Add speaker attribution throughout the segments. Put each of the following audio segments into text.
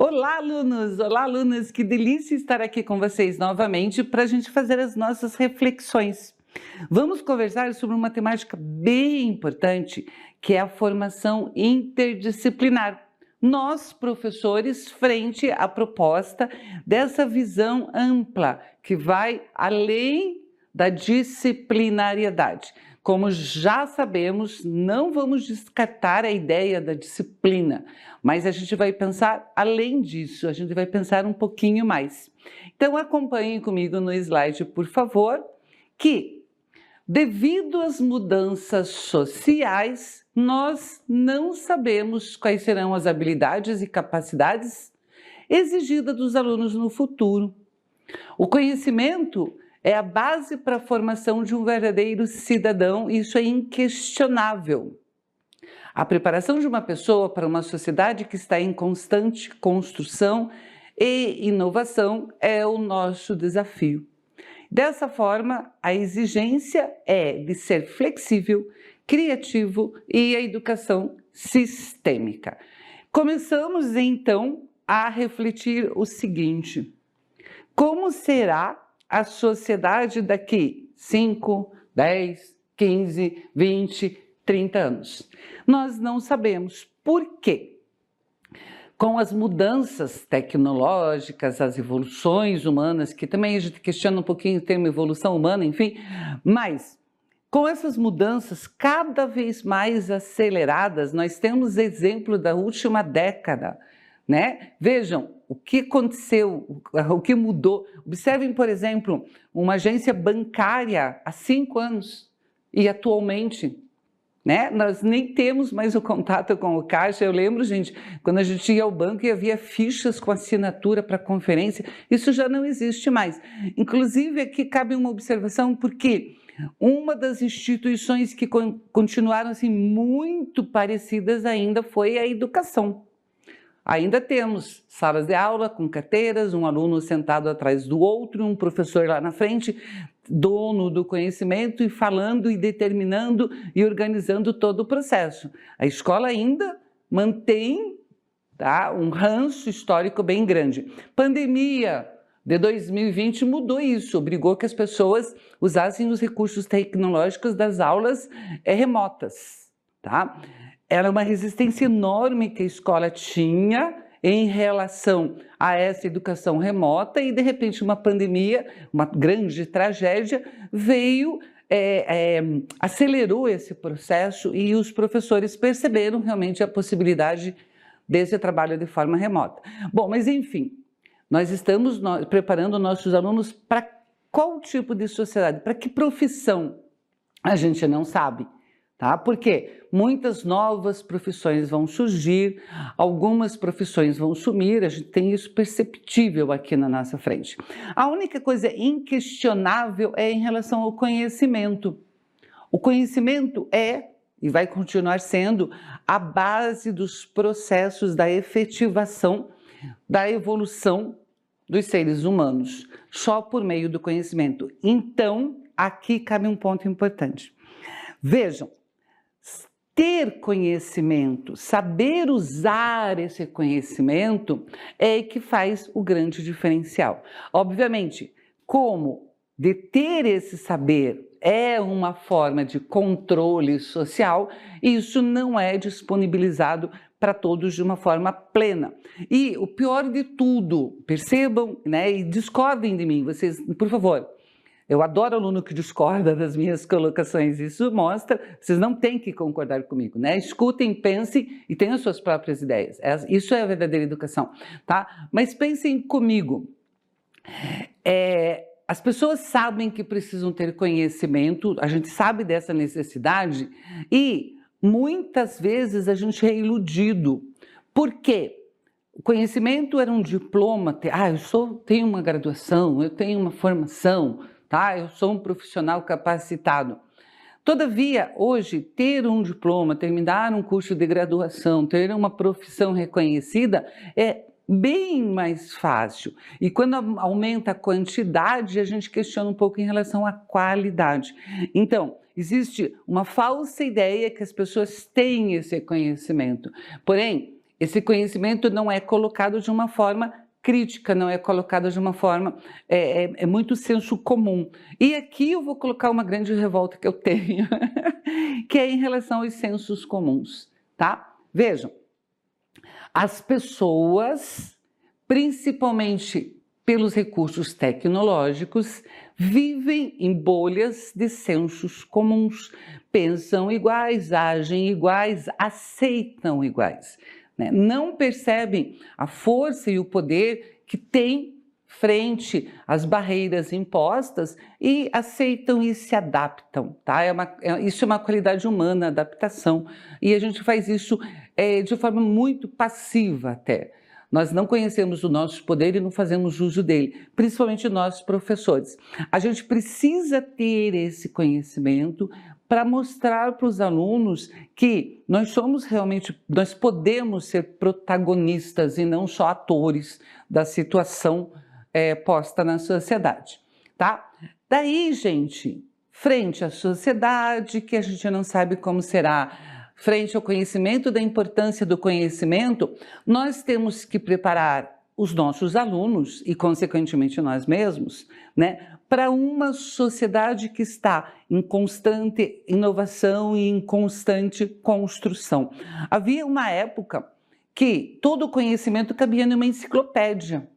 Speaker 1: Olá, alunos! Olá, alunas! Que delícia estar aqui com vocês novamente para a gente fazer as nossas reflexões. Vamos conversar sobre uma temática bem importante, que é a formação interdisciplinar. Nós, professores, frente à proposta dessa visão ampla, que vai além da disciplinariedade. Como já sabemos, não vamos descartar a ideia da disciplina, mas a gente vai pensar além disso, a gente vai pensar um pouquinho mais. Então acompanhem comigo no slide, por favor, que devido às mudanças sociais, nós não sabemos quais serão as habilidades e capacidades exigidas dos alunos no futuro. O conhecimento é a base para a formação de um verdadeiro cidadão, e isso é inquestionável. A preparação de uma pessoa para uma sociedade que está em constante construção e inovação é o nosso desafio. Dessa forma, a exigência é de ser flexível, criativo e a educação sistêmica. Começamos então a refletir o seguinte: como será a sociedade daqui 5, 10, 15, 20, 30 anos? Nós não sabemos. Por quê? Com as mudanças tecnológicas, as evoluções humanas, que também a gente questiona um pouquinho o termo evolução humana, enfim, mas com essas mudanças cada vez mais aceleradas, nós temos exemplo da última década, né? Vejam o que aconteceu, o que mudou. Observem, por exemplo, uma agência bancária há 5 anos e atualmente, né? Nós nem temos mais o contato com o caixa. Eu lembro, gente, quando a gente ia ao banco e havia fichas com assinatura para conferência, isso já não existe mais. Inclusive, aqui cabe uma observação, porque uma das instituições que continuaram assim muito parecidas ainda foi a educação. Ainda temos salas de aula com carteiras, um aluno sentado atrás do outro, um professor lá na frente, dono do conhecimento e falando e determinando e organizando todo o processo. A escola ainda mantém, tá, um ranço histórico bem grande. Pandemia de 2020 mudou isso, obrigou que as pessoas usassem os recursos tecnológicos das aulas remotas, tá? Era uma resistência enorme que a escola tinha em relação a essa educação remota e, de repente, uma pandemia, uma grande tragédia, veio, acelerou esse processo e os professores perceberam realmente a possibilidade desse trabalho de forma remota. Bom, mas enfim, nós estamos preparando nossos alunos para qual tipo de sociedade, para que profissão? A gente não sabe. Tá? Porque muitas novas profissões vão surgir, algumas profissões vão sumir, a gente tem isso perceptível aqui na nossa frente. A única coisa inquestionável é em relação ao conhecimento. O conhecimento é, e vai continuar sendo, a base dos processos da efetivação, da evolução dos seres humanos, só por meio do conhecimento. Então, aqui cabe um ponto importante. Vejam, ter conhecimento, saber usar esse conhecimento é que faz o grande diferencial. Obviamente, como deter esse saber é uma forma de controle social, isso não é disponibilizado para todos de uma forma plena. E o pior de tudo, percebam, né, e discordem de mim, vocês, por favor. Eu adoro aluno que discorda das minhas colocações, isso mostra, vocês não têm que concordar comigo, né? Escutem, pensem e tenham suas próprias ideias, isso é a verdadeira educação, tá? Mas pensem comigo, as pessoas sabem que precisam ter conhecimento, a gente sabe dessa necessidade e muitas vezes a gente é iludido. Por quê? O conhecimento era um diploma, tenho uma graduação, eu tenho uma formação, tá? Eu sou um profissional capacitado. Todavia, hoje, ter um diploma, terminar um curso de graduação, ter uma profissão reconhecida é bem mais fácil. E quando aumenta a quantidade, a gente questiona um pouco em relação à qualidade. Então, existe uma falsa ideia que as pessoas têm esse conhecimento. Porém, esse conhecimento não é colocado de uma forma crítica, não é colocado de uma forma, é muito senso comum. E aqui eu vou colocar uma grande revolta que eu tenho, que é em relação aos sensos comuns, tá? Vejam, as pessoas, principalmente pelos recursos tecnológicos, vivem em bolhas de sensos comuns, pensam iguais, agem iguais, aceitam iguais, né? Não percebem a força e o poder que tem frente às barreiras impostas e aceitam e se adaptam, tá? Isso é uma qualidade humana, adaptação, e a gente faz isso de forma muito passiva até. Nós não conhecemos o nosso poder e não fazemos uso dele, principalmente nós professores. A gente precisa ter esse conhecimento para mostrar para os alunos que nós somos realmente, nós podemos ser protagonistas e não só atores da situação posta na sociedade, tá? Daí, gente, frente à sociedade, que a gente não sabe como será, frente ao conhecimento, da importância do conhecimento, nós temos que preparar os nossos alunos e, consequentemente, nós mesmos, né, para uma sociedade que está em constante inovação e em constante construção. Havia uma época que todo o conhecimento cabia numa enciclopédia,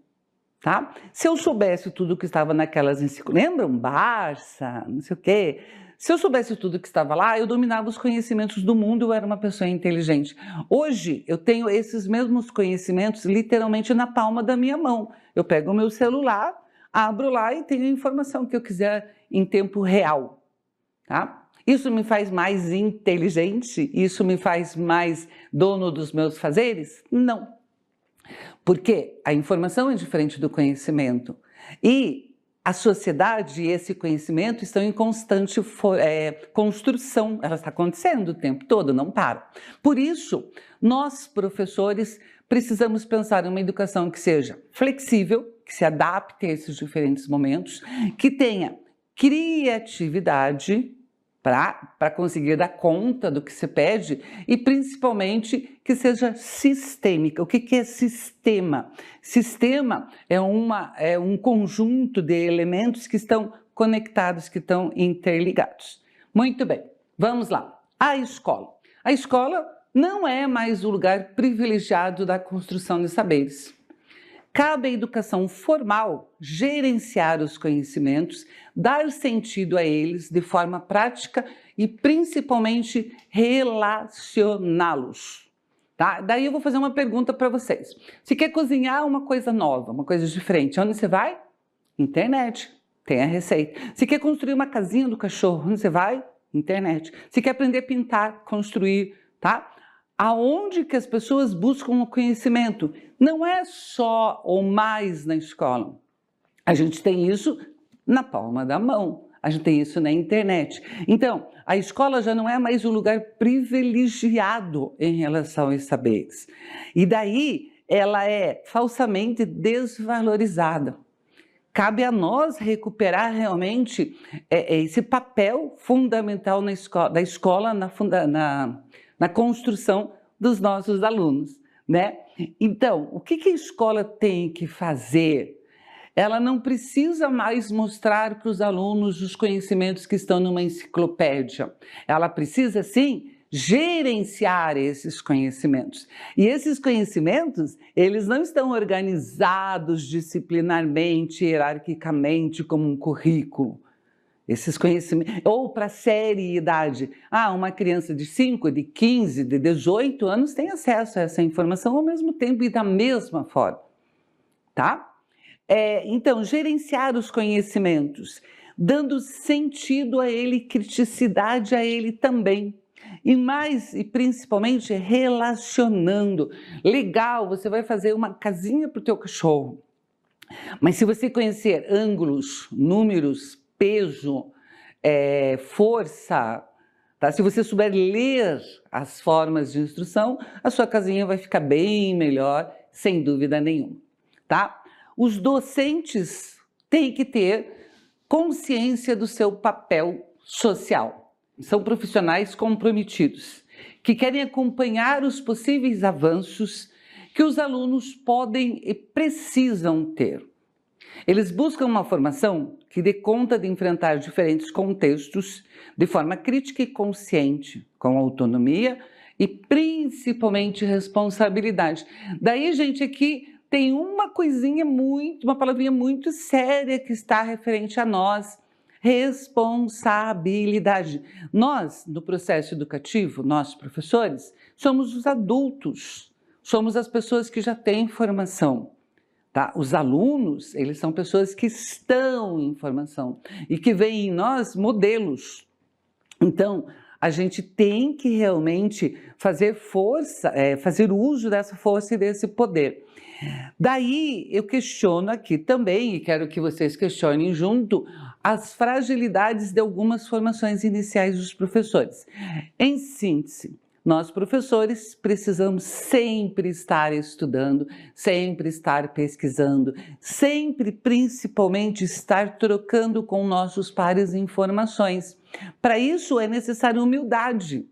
Speaker 1: tá? Se eu soubesse tudo que estava naquelas enciclopédias, lembram? Barça, não sei o quê. Se eu soubesse tudo que estava lá, eu dominava os conhecimentos do mundo, eu era uma pessoa inteligente. Hoje, eu tenho esses mesmos conhecimentos literalmente na palma da minha mão. Eu pego o meu celular, abro lá e tenho a informação que eu quiser em tempo real, tá? Isso me faz mais inteligente? Isso me faz mais dono dos meus fazeres? Não. Porque a informação é diferente do conhecimento. E a sociedade e esse conhecimento estão em constante construção, ela está acontecendo o tempo todo, não para. Por isso, nós, professores, precisamos pensar em uma educação que seja flexível, que se adapte a esses diferentes momentos, que tenha criatividade para conseguir dar conta do que se pede e, principalmente, que seja sistêmica. O que é sistema? Sistema é um conjunto de elementos que estão conectados, que estão interligados. Muito bem, vamos lá. A escola. A escola não é mais o lugar privilegiado da construção de saberes. Cabe à educação formal gerenciar os conhecimentos, dar sentido a eles de forma prática e, principalmente, relacioná-los. Tá? Daí eu vou fazer uma pergunta para vocês. Se quer cozinhar uma coisa nova, uma coisa diferente, onde você vai? Internet, tem a receita. Se quer construir uma casinha do cachorro, onde você vai? Internet. Se quer aprender a pintar, construir, tá? Aonde que as pessoas buscam o conhecimento? Não é só ou mais na escola. A gente tem isso na palma da mão, a gente tem isso na internet. Então, a escola já não é mais um lugar privilegiado em relação aos saberes. E daí, ela é falsamente desvalorizada. Cabe a nós recuperar realmente esse papel fundamental da escola na construção dos nossos alunos, né? Então, o que a escola tem que fazer? Ela não precisa mais mostrar para os alunos os conhecimentos que estão numa enciclopédia. Ela precisa, sim, gerenciar esses conhecimentos. E esses conhecimentos, eles não estão organizados disciplinarmente, hierarquicamente, como um currículo. Esses conhecimentos, ou para série e idade. Uma criança de 5, de 15, de 18 anos tem acesso a essa informação ao mesmo tempo e da mesma forma, tá? Então, gerenciar os conhecimentos, dando sentido a ele, criticidade a ele também. E principalmente relacionando. Legal, você vai fazer uma casinha para o teu cachorro. Mas se você conhecer ângulos, números, peso, força, tá? Se você souber ler as formas de instrução, a sua casinha vai ficar bem melhor, sem dúvida nenhuma, tá? Os docentes têm que ter consciência do seu papel social. São profissionais comprometidos, que querem acompanhar os possíveis avanços que os alunos podem e precisam ter. Eles buscam uma formação que dê conta de enfrentar diferentes contextos de forma crítica e consciente, com autonomia e principalmente responsabilidade. Daí, gente, aqui tem uma palavrinha muito séria que está referente a nós: responsabilidade. Nós, no processo educativo, nós professores, somos os adultos, somos as pessoas que já têm formação. Tá? Os alunos, eles são pessoas que estão em formação e que veem em nós modelos. Então, a gente tem que realmente fazer fazer uso dessa força e desse poder. Daí eu questiono aqui também, e quero que vocês questionem junto, as fragilidades de algumas formações iniciais dos professores. Em síntese, nós professores precisamos sempre estar estudando, sempre estar pesquisando, sempre, principalmente, estar trocando com nossos pares informações. Para isso é necessária humildade,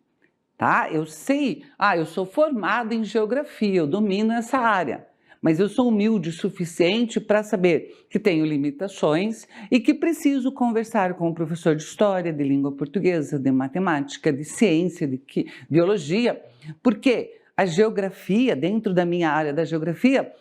Speaker 1: tá? Eu sei, eu sou formada em geografia, eu domino essa área, mas eu sou humilde o suficiente para saber que tenho limitações e que preciso conversar com o professor de história, de língua portuguesa, de matemática, de ciência, de biologia, porque a geografia, dentro da minha área da geografia,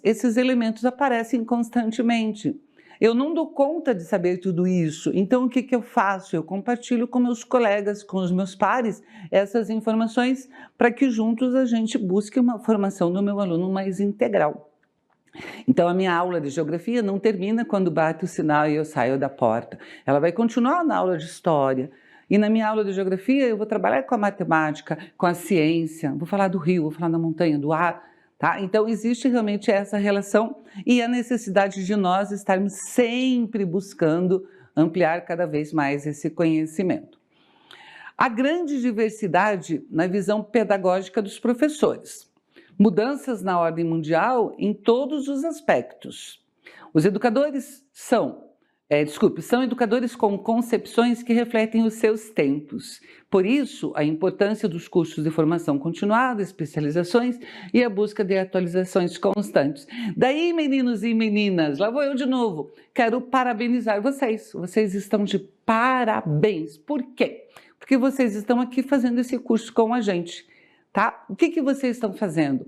Speaker 1: esses elementos aparecem constantemente. Eu não dou conta de saber tudo isso, então o que eu faço? Eu compartilho com meus colegas, com os meus pares, essas informações para que juntos a gente busque uma formação do meu aluno mais integral. Então a minha aula de geografia não termina quando bate o sinal e eu saio da porta. Ela vai continuar na aula de história. E na minha aula de geografia eu vou trabalhar com a matemática, com a ciência, vou falar do rio, vou falar da montanha, do ar. Tá? Então existe realmente essa relação e a necessidade de nós estarmos sempre buscando ampliar cada vez mais esse conhecimento. A grande diversidade na visão pedagógica dos professores. Mudanças na ordem mundial em todos os aspectos. Os educadores são educadores com concepções que refletem os seus tempos. Por isso, a importância dos cursos de formação continuada, especializações e a busca de atualizações constantes. Daí, meninos e meninas, lá vou eu de novo, quero parabenizar vocês. Vocês estão de parabéns. Por quê? Porque vocês estão aqui fazendo esse curso com a gente, tá? O que vocês estão fazendo?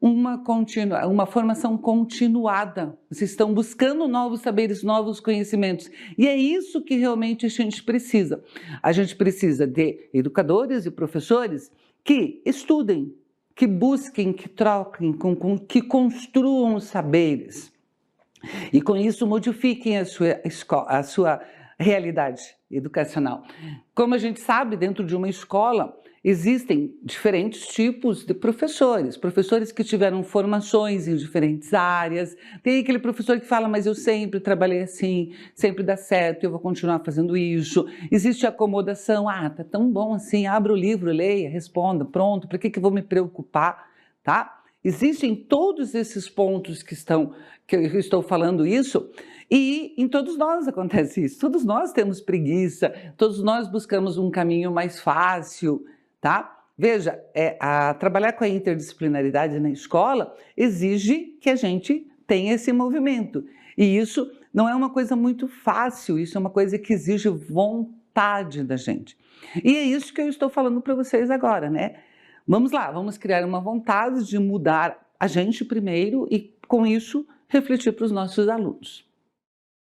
Speaker 1: Uma formação continuada. Vocês estão buscando novos saberes, novos conhecimentos. E é isso que realmente a gente precisa. A gente precisa de educadores e professores que estudem, que busquem, que troquem, que construam os saberes. E com isso modifiquem a sua realidade educacional. Como a gente sabe, dentro de uma escola, existem diferentes tipos de professores, professores que tiveram formações em diferentes áreas, tem aquele professor que fala, mas eu sempre trabalhei assim, sempre dá certo, eu vou continuar fazendo isso. Existe acomodação, tá tão bom assim, abra o livro, leia, responda, pronto, para que eu vou me preocupar, tá? Existem todos esses pontos que eu estou falando isso, e em todos nós acontece isso, todos nós temos preguiça, todos nós buscamos um caminho mais fácil, tá? Veja, trabalhar com a interdisciplinaridade na escola exige que a gente tenha esse movimento. E isso não é uma coisa muito fácil, isso é uma coisa que exige vontade da gente. E é isso que eu estou falando para vocês agora, né? Vamos lá, vamos criar uma vontade de mudar a gente primeiro e, com isso, refletir para os nossos alunos.